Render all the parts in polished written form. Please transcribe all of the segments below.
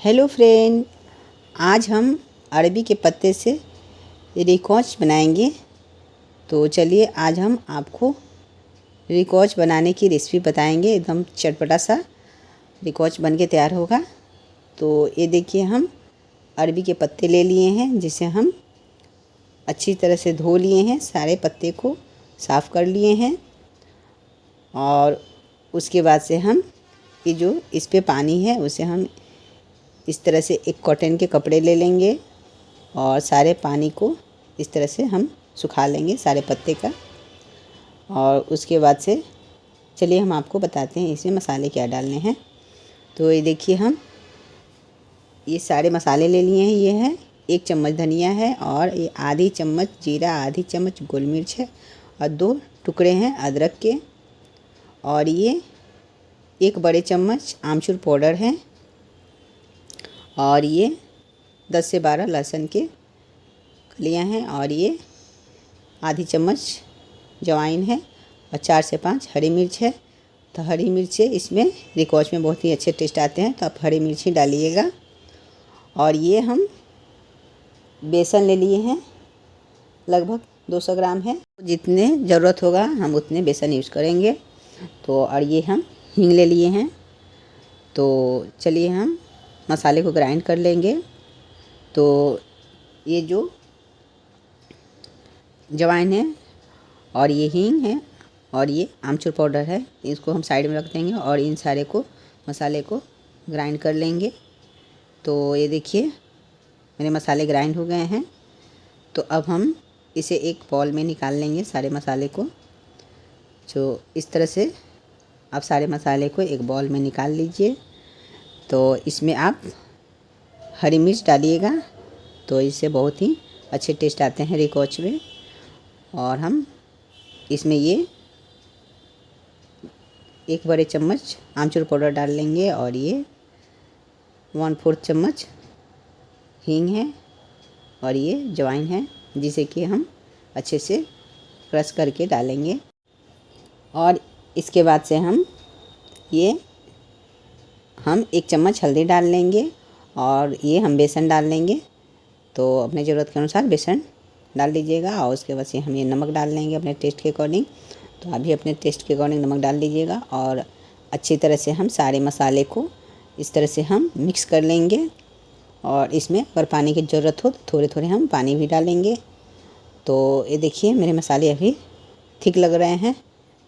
Hello friend, आज हम अरबी के पत्ते से रिकॉच बनाएंगे। तो चलिए आज हम आपको रिकॉच बनाने की रेसिपी बताएंगे। एकदम चटपटा सा रिकॉच बन के तैयार होगा। तो ये देखिए, हम अरबी के पत्ते ले लिए हैं, जिसे हम अच्छी तरह से धो लिए हैं, सारे पत्ते को साफ़ कर लिए हैं। और उसके बाद से हम ये जो इस पे पानी है उसे हम इस तरह से एक कॉटन के कपड़े ले लेंगे और सारे पानी को इस तरह से हम सुखा लेंगे, सारे पत्ते का। और उसके बाद से चलिए हम आपको बताते हैं इसमें मसाले क्या डालने हैं। तो ये देखिए, हम ये सारे मसाले ले लिए हैं। ये है 1 चम्मच धनिया है, और ये आधी चम्मच जीरा, आधी चम्मच गोल मिर्च है, और 2 टुकड़े हैं अदरक के, और ये 1 बड़े चम्मच आमचूर पाउडर है, और ये 10 से 12 लहसुन के कलियां हैं, और ये आधी चम्मच अजवाइन है, और 4 से 5 हरी मिर्च है। तो हरी मिर्च इसमें रिकॉच में बहुत ही अच्छे टेस्ट आते हैं, तो आप हरी मिर्च ही डालिएगा। और ये हम बेसन ले लिए हैं, लगभग 200 ग्राम है। जितने ज़रूरत होगा हम उतने बेसन यूज़ करेंगे। तो और ये हम हींग ले लिए हैं। तो चलिए हम मसाले को ग्राइंड कर लेंगे। तो ये जो अजवाइन है, और ये हींग है, और ये आमचूर पाउडर है, इसको हम साइड में रख देंगे और इन सारे को मसाले को ग्राइंड कर लेंगे। तो ये देखिए, मेरे मसाले ग्राइंड हो गए हैं। तो अब हम इसे एक बाउल में निकाल लेंगे, सारे मसाले को। जो इस तरह से आप सारे मसाले को एक बाउल में निकाल लीजिए। तो इसमें आप हरी मिर्च डालिएगा, तो इससे बहुत ही अच्छे टेस्ट आते हैं रिकॉच में। और हम इसमें ये 1 बड़े चम्मच आमचूर पाउडर डाल लेंगे, और ये 1/4 चम्मच हींग है, और ये अजवाइन है, जिसे कि हम अच्छे से क्रश करके डालेंगे। और इसके बाद से हम 1 चम्मच हल्दी डाल लेंगे, और ये हम बेसन डाल लेंगे। तो अपने ज़रूरत के अनुसार बेसन डाल दीजिएगा। और उसके बाद से हम ये नमक डाल लेंगे अपने टेस्ट के अकॉर्डिंग। तो अभी अपने टेस्ट के अकॉर्डिंग नमक डाल दीजिएगा, और अच्छी तरह से हम सारे मसाले को इस तरह से हम मिक्स कर लेंगे। और इसमें अगर पानी की ज़रूरत हो तो थोड़े थोड़े हम पानी भी डालेंगे। तो ये देखिए, मेरे मसाले अभी थिक लग रहे हैं,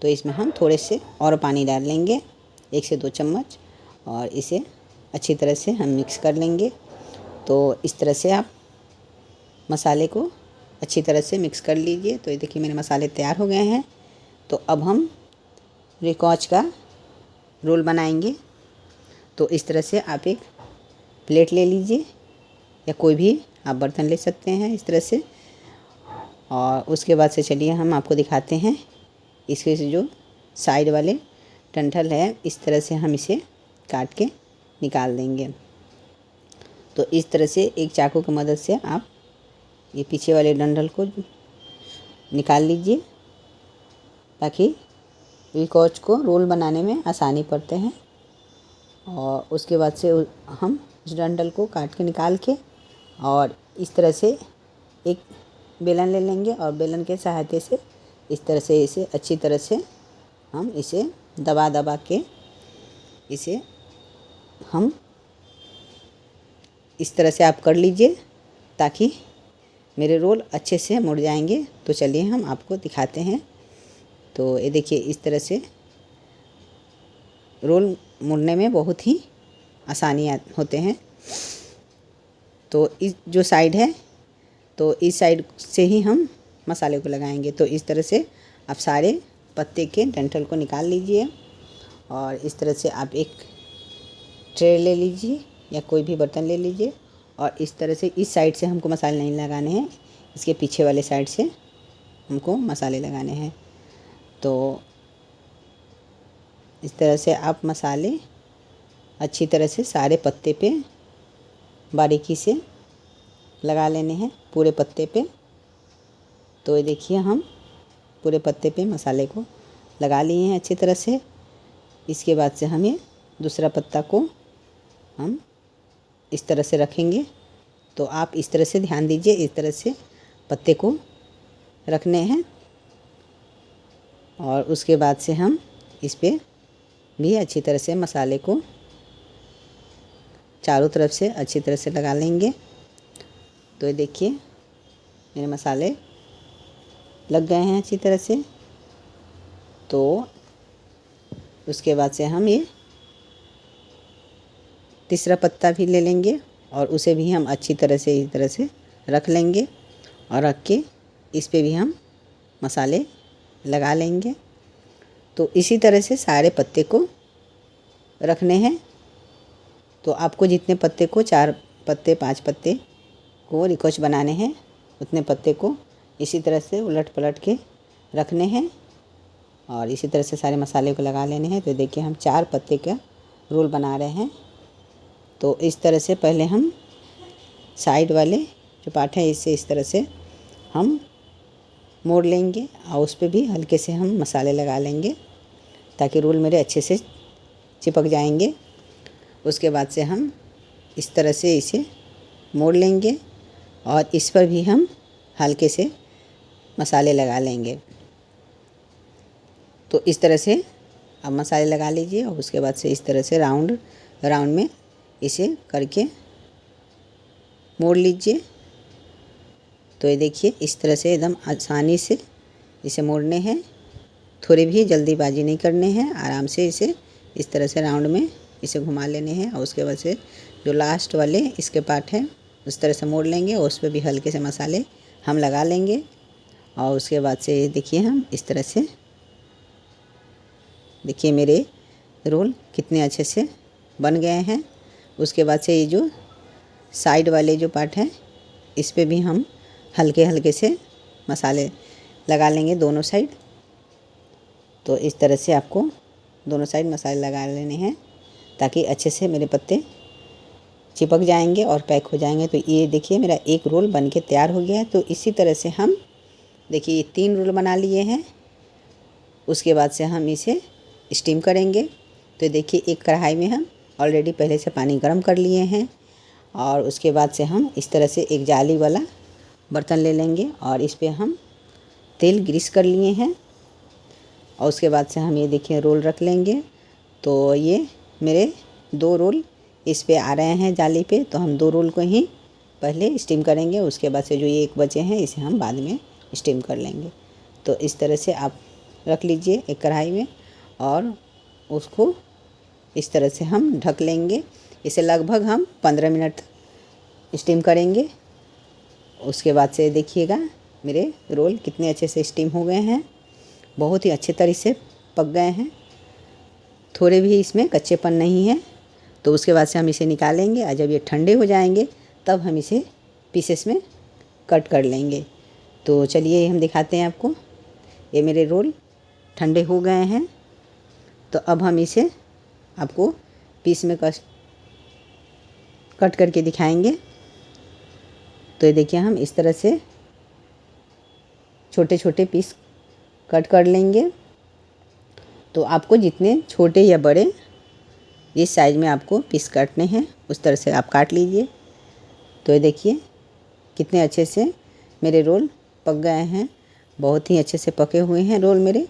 तो इसमें हम थोड़े से और पानी डाल लेंगे, 1 से 2 चम्मच, और इसे अच्छी तरह से हम मिक्स कर लेंगे। तो इस तरह से आप मसाले को अच्छी तरह से मिक्स कर लीजिए। तो ये देखिए, मेरे मसाले तैयार हो गए हैं। तो अब हम रिकॉच का रोल बनाएंगे। तो इस तरह से आप एक प्लेट ले लीजिए, या कोई भी आप बर्तन ले सकते हैं इस तरह से। और उसके बाद से चलिए हम आपको दिखाते हैं इसके से जो साइड वाले डंठल है, इस तरह से हम इसे काट के निकाल देंगे। तो इस तरह से एक चाकू की मदद से आप ये पीछे वाले डंठल को निकाल लीजिए, ताकि रिकॉच को रोल बनाने में आसानी पड़ते हैं। और उसके बाद से हम इस डंठल को काट के निकाल के, और इस तरह से एक बेलन ले लेंगे, और बेलन के सहायता से इस तरह से इसे अच्छी तरह से हम इसे दबा दबा के इसे हम इस तरह से आप कर लीजिए, ताकि मेरे रोल अच्छे से मुड़ जाएंगे। तो चलिए हम आपको दिखाते हैं। तो ये देखिए, इस तरह से रोल मुड़ने में बहुत ही आसानी होते हैं। तो इस जो साइड है, तो इस साइड से ही हम मसाले को लगाएंगे। तो इस तरह से आप सारे पत्ते के डंठल को निकाल लीजिए, और इस तरह से आप एक ट्रे ले लीजिए या कोई भी बर्तन ले लीजिए, और इस तरह से इस साइड से हमको मसाले नहीं लगाने हैं, इसके पीछे वाले साइड से हमको मसाले लगाने हैं। तो इस तरह से आप मसाले अच्छी तरह से सारे पत्ते पे बारीकी से लगा लेने हैं, पूरे पत्ते पे। तो ये देखिए, हम पूरे पत्ते पे मसाले को लगा लिए हैं अच्छी तरह से। इसके बाद से हमें दूसरा पत्ता को हम इस तरह से रखेंगे। तो आप इस तरह से ध्यान दीजिए, इस तरह से पत्ते को रखने हैं। और उसके बाद से हम इस पे भी अच्छी तरह से मसाले को चारों तरफ से अच्छी तरह से लगा लेंगे। तो ये देखिए मेरे मसाले लग गए हैं अच्छी तरह से। तो उसके बाद से हम ये तीसरा पत्ता भी ले लेंगे और उसे भी हम अच्छी तरह से इस तरह से रख लेंगे और रख के इस पे भी हम मसाले लगा लेंगे। तो इसी तरह से सारे पत्ते को रखने हैं। तो आपको जितने पत्ते को 4 पत्ते 5 पत्ते को रिकोच बनाने हैं उतने पत्ते को इसी तरह से उलट पलट के रखने हैं और इसी तरह से सारे मसाले को लगा लेने हैं। तो देखिए हम 4 पत्ते का रोल बना रहे हैं। तो इस तरह से पहले हम साइड वाले जो पार्ट है इसे इस तरह से हम मोड़ लेंगे और उस पर भी हल्के से हम मसाले लगा लेंगे ताकि रोल मेरे अच्छे से चिपक जाएंगे। उसके बाद से हम इस तरह से इसे मोड़ लेंगे और इस पर भी हम हल्के से मसाले लगा लेंगे। तो इस तरह से अब मसाले लगा लीजिए और उसके बाद से इस तरह से राउंड में इसे करके मोड़ लीजिए। तो ये देखिए इस तरह से एकदम आसानी से इसे मोड़ने हैं। थोड़ी भी जल्दीबाजी नहीं करने हैं, आराम से इसे इस तरह से राउंड में इसे घुमा लेने हैं और उसके बाद से जो लास्ट वाले इसके पार्ट हैं उस तरह से मोड़ लेंगे और उस पर भी हल्के से मसाले हम लगा लेंगे। और उसके बाद से देखिए हम इस तरह से देखिए मेरे रोल कितने अच्छे से बन गए हैं। उसके बाद से ये जो साइड वाले जो पार्ट हैं इस पे भी हम हल्के हल्के से मसाले लगा लेंगे दोनों साइड। तो इस तरह से आपको दोनों साइड मसाले लगा लेने हैं ताकि अच्छे से मेरे पत्ते चिपक जाएंगे और पैक हो जाएंगे। तो ये देखिए मेरा एक रोल बन के तैयार हो गया है। तो इसी तरह से हम देखिए 3 रोल बना लिए हैं। उसके बाद से हम इसे स्टीम करेंगे। तो देखिए एक कढ़ाई में हम ऑलरेडी पहले से पानी गर्म कर लिए हैं और उसके बाद से हम इस तरह से एक जाली वाला बर्तन ले लेंगे और इस पे हम तेल ग्रीस कर लिए हैं और उसके बाद से हम ये देखिए रोल रख लेंगे। तो ये मेरे 2 रोल इस पे आ रहे हैं जाली पे। तो हम 2 रोल को ही पहले स्टीम करेंगे, उसके बाद से जो ये एक बचे हैं इसे हम बाद में स्टीम कर लेंगे। तो इस तरह से आप रख लीजिए एक कढ़ाई में और उसको इस तरह से हम ढक लेंगे। इसे लगभग हम 15 मिनट स्टीम करेंगे। उसके बाद से देखिएगा मेरे रोल कितने अच्छे से स्टीम हो गए हैं, बहुत ही अच्छे तरीके से पक गए हैं, थोड़े भी इसमें कच्चेपन नहीं है। तो उसके बाद से हम इसे निकालेंगे और जब ये ठंडे हो जाएंगे तब हम इसे पीसेस में कट कर लेंगे। तो चलिए हम दिखाते हैं आपको। ये मेरे रोल ठंडे हो गए हैं। तो अब हम इसे आपको पीस में कट करके दिखाएंगे। तो ये देखिए हम इस तरह से छोटे छोटे पीस कट कर लेंगे। तो आपको जितने छोटे या बड़े जिस साइज़ में आपको पीस काटने हैं उस तरह से आप काट लीजिए। तो ये देखिए कितने अच्छे से मेरे रोल पक गए हैं, बहुत ही अच्छे से पके हुए हैं रोल मेरे,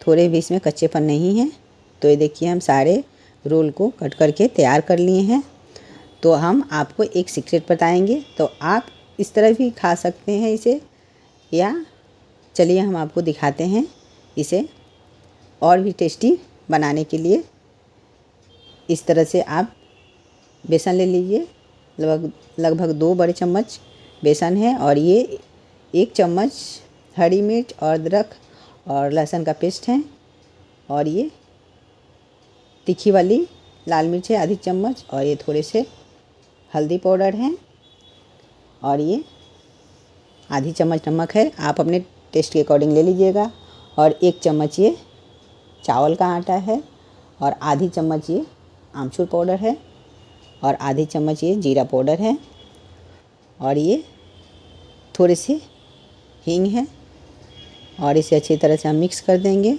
थोड़े भी इसमें कच्चेपन नहीं है। तो ये देखिए हम सारे रोल को कट करके तैयार कर लिए हैं। तो हम आपको एक सीक्रेट बताएंगे। तो आप इस तरह भी खा सकते हैं इसे, या चलिए हम आपको दिखाते हैं इसे और भी टेस्टी बनाने के लिए। इस तरह से आप बेसन ले लीजिए, लगभग 2 बड़े चम्मच बेसन है और ये 1 चम्मच हरी मिर्च और अदरक और लहसुन का पेस्ट है और ये तीखी वाली लाल मिर्च है आधी चम्मच और ये थोड़े से हल्दी पाउडर है और ये आधी चम्मच नमक है, आप अपने टेस्ट के अकॉर्डिंग ले लीजिएगा। और 1 चम्मच ये चावल का आटा है और आधी चम्मच ये आमचूर पाउडर है और आधी चम्मच ये जीरा पाउडर है और ये थोड़े से हींग है और इसे अच्छी तरह से हम मिक्स कर देंगे।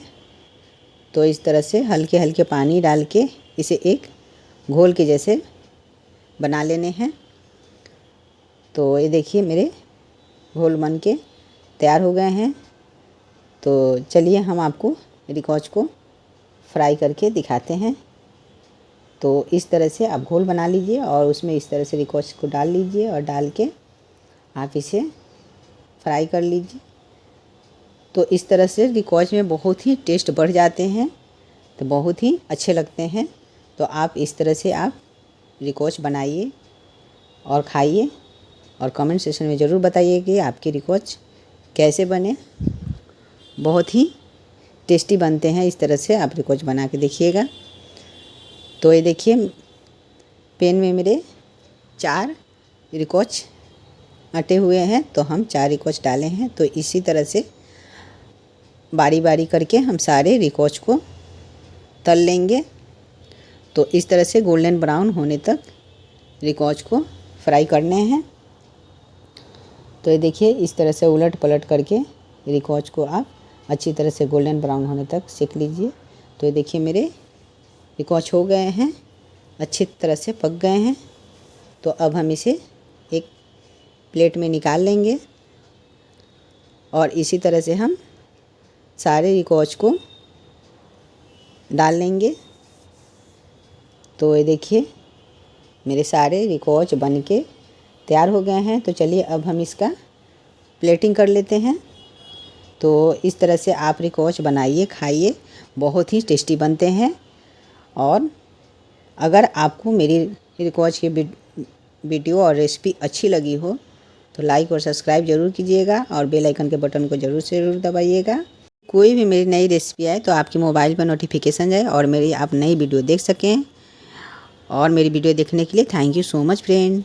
तो इस तरह से हल्के हल्के पानी डाल के इसे एक घोल के जैसे बना लेने हैं। तो ये देखिए मेरे घोल बन के तैयार हो गए हैं। तो चलिए हम आपको रिकॉच को फ्राई करके दिखाते हैं। तो इस तरह से आप घोल बना लीजिए और उसमें इस तरह से रिकॉच को डाल लीजिए और डाल के आप इसे फ्राई कर लीजिए। तो इस तरह से रिकॉच में बहुत ही टेस्ट बढ़ जाते हैं, तो बहुत ही अच्छे लगते हैं। तो आप इस तरह से आप रिकॉच बनाइए और खाइए और कमेंट सेक्शन में ज़रूर बताइए कि आपके रिकॉच कैसे बने। बहुत ही टेस्टी बनते हैं। इस तरह से आप रिकॉच बना के देखिएगा। तो ये देखिए पैन में मेरे 4 रिकॉच अटे हुए हैं, तो हम 4 रिकॉच डाले हैं। तो इसी तरह से बारी बारी करके हम सारे रिकॉच को तल लेंगे। तो इस तरह से गोल्डन ब्राउन होने तक रिकॉच को फ्राई करने हैं। तो ये देखिए इस तरह से उलट पलट करके रिकॉच को आप अच्छी तरह से गोल्डन ब्राउन होने तक सेक लीजिए। तो ये देखिए मेरे रिकॉच हो गए हैं, अच्छी तरह से पक गए हैं। तो अब हम इसे एक प्लेट में निकाल लेंगे और इसी तरह से हम सारे रिकॉच को डाल लेंगे। तो ये देखिए मेरे सारे रिकॉच बन के तैयार हो गए हैं। तो चलिए अब हम इसका प्लेटिंग कर लेते हैं। तो इस तरह से आप रिकॉच बनाइए, खाइए, बहुत ही टेस्टी बनते हैं। और अगर आपको मेरी रिकॉच की वीडियो और रेसिपी अच्छी लगी हो तो लाइक और सब्सक्राइब ज़रूर कीजिएगा और बेल आइकन के बटन को ज़रूर दबाइएगा। कोई भी मेरी नई रेसिपी आए तो आपके मोबाइल पर नोटिफिकेशन जाए और मेरी आप नई वीडियो देख सकें। और मेरी वीडियो देखने के लिए thank you so much friend.